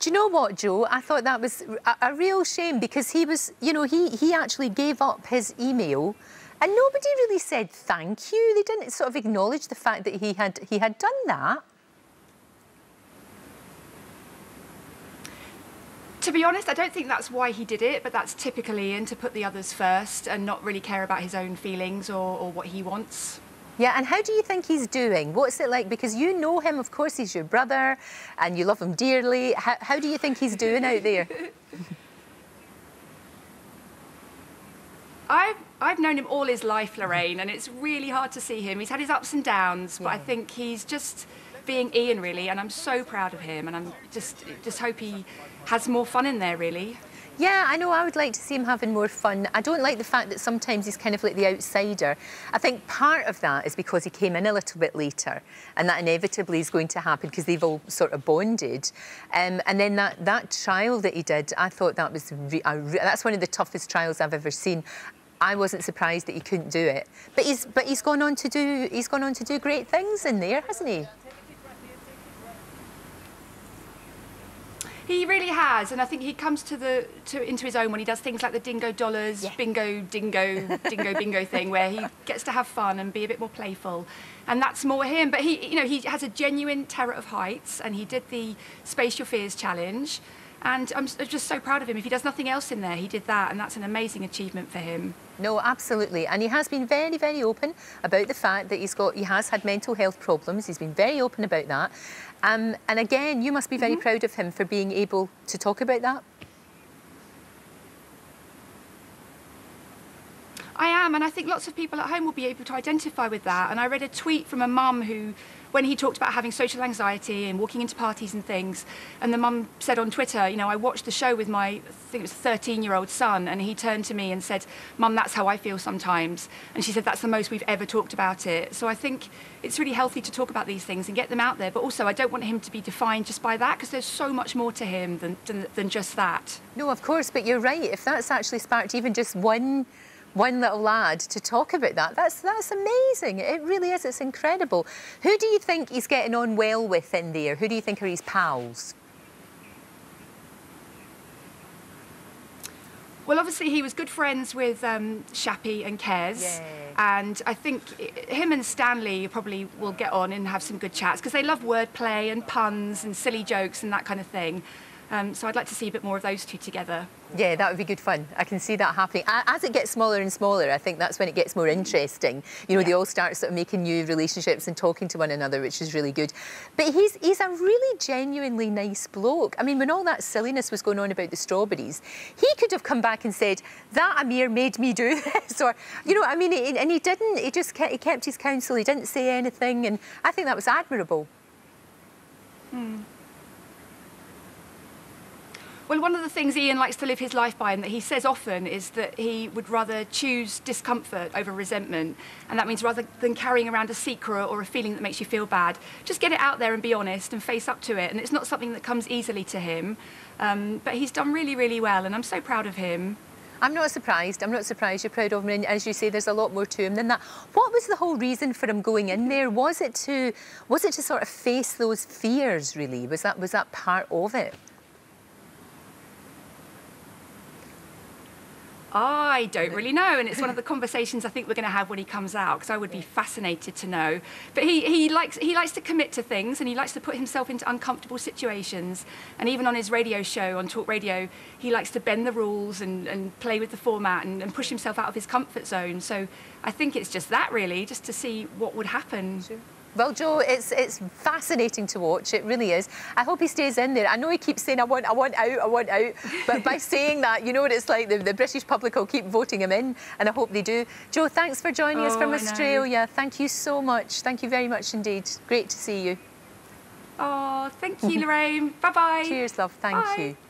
Do you know what, Joe? I thought that was a real shame because he was, you know, he actually gave up his email and nobody really said thank you. They didn't sort of acknowledge the fact that he had done that. To be honest, I don't think that's why he did it, but that's typical Iain, to put the others first and not really care about his own feelings or what he wants. Yeah, and how do you think he's doing? What's it like? Because you know him, of course, he's your brother and you love him dearly. How do you think he's doing out there? I've known him all his life, Lorraine, and it's really hard to see him. He's had his ups and downs, but I think he's just being Iain, really, and I'm so proud of him, and I'm just hope he has more fun in there, really. Yeah, I know, I would like to see him having more fun. I don't like the fact that sometimes he's kind of like the outsider. I think part of that is because he came in a little bit later, and that inevitably is going to happen because they've all sort of bonded. And then that trial that he did, I thought that was that's one of the toughest trials I've ever seen. I wasn't surprised that he couldn't do it, but he's gone on to do great things in there, hasn't he? He really has, and I think he comes into his own when he does things like the dingo dollars, bingo, dingo, dingo, bingo thing, where he gets to have fun and be a bit more playful, and that's more him. But he has a genuine terror of heights, and he did the Space Your Fears challenge, and I'm just so proud of him. If he does nothing else in there, he did that, and that's an amazing achievement for him. No, absolutely, and he has been very, very open about the fact that he has had mental health problems. He's been very open about that, and again, you must be very proud of him for being able to talk about that. I am, and I think lots of people at home will be able to identify with that. And I read a tweet from a mum who, when he talked about having social anxiety and walking into parties and things, and the mum said on Twitter, you know, I watched the show with my, I think it was 13-year-old son, and he turned to me and said, Mum, that's how I feel sometimes. And she said, that's the most we've ever talked about it. So I think it's really healthy to talk about these things and get them out there. But also, I don't want him to be defined just by that, because there's so much more to him than just that. No, of course, but you're right. If that's actually sparked even just one little lad to talk about that, that's amazing. It really is. It's incredible. Who do you think he's getting on well with in there? Who do you think are his pals? Well, obviously, he was good friends with Shappy and Kez. And I think him and Stanley probably will get on and have some good chats, because they love wordplay and puns and silly jokes and that kind of thing. So I'd like to see a bit more of those two together. Yeah, that would be good fun. I can see that happening. As it gets smaller and smaller, I think that's when it gets more interesting. You know, they all start sort of making new relationships and talking to one another, which is really good. But he's a really genuinely nice bloke. I mean, when all that silliness was going on about the strawberries, he could have come back and said, that Amir made me do this, or, you know, I mean, and he didn't. He kept his counsel. He didn't say anything, and I think that was admirable. Well, one of the things Iain likes to live his life by, and that he says often, is that he would rather choose discomfort over resentment. And that means rather than carrying around a secret or a feeling that makes you feel bad, just get it out there and be honest and face up to it. And it's not something that comes easily to him. But he's done really, really well, and I'm so proud of him. I'm not surprised. I'm not surprised you're proud of him. And as you say, there's a lot more to him than that. What was the whole reason for him going in there? Was it to sort of face those fears, really? Was that part of it? I don't really know, and it's one of the conversations I think we're going to have when he comes out, because I would be fascinated to know. But he likes to commit to things, and he likes to put himself into uncomfortable situations. And even on his radio show, on Talk Radio, he likes to bend the rules and play with the format and push himself out of his comfort zone. So I think it's just that, really, just to see what would happen. Sure. Well, Joe, it's fascinating to watch. It really is. I hope he stays in there. I know he keeps saying, I want out. But by saying that, you know what it's like. The British public will keep voting him in, and I hope they do. Joe, thanks for joining us from Australia. Thank you so much. Thank you very much indeed. Great to see you. Oh, thank you, Lorraine. Bye-bye. Cheers, love. Thank you.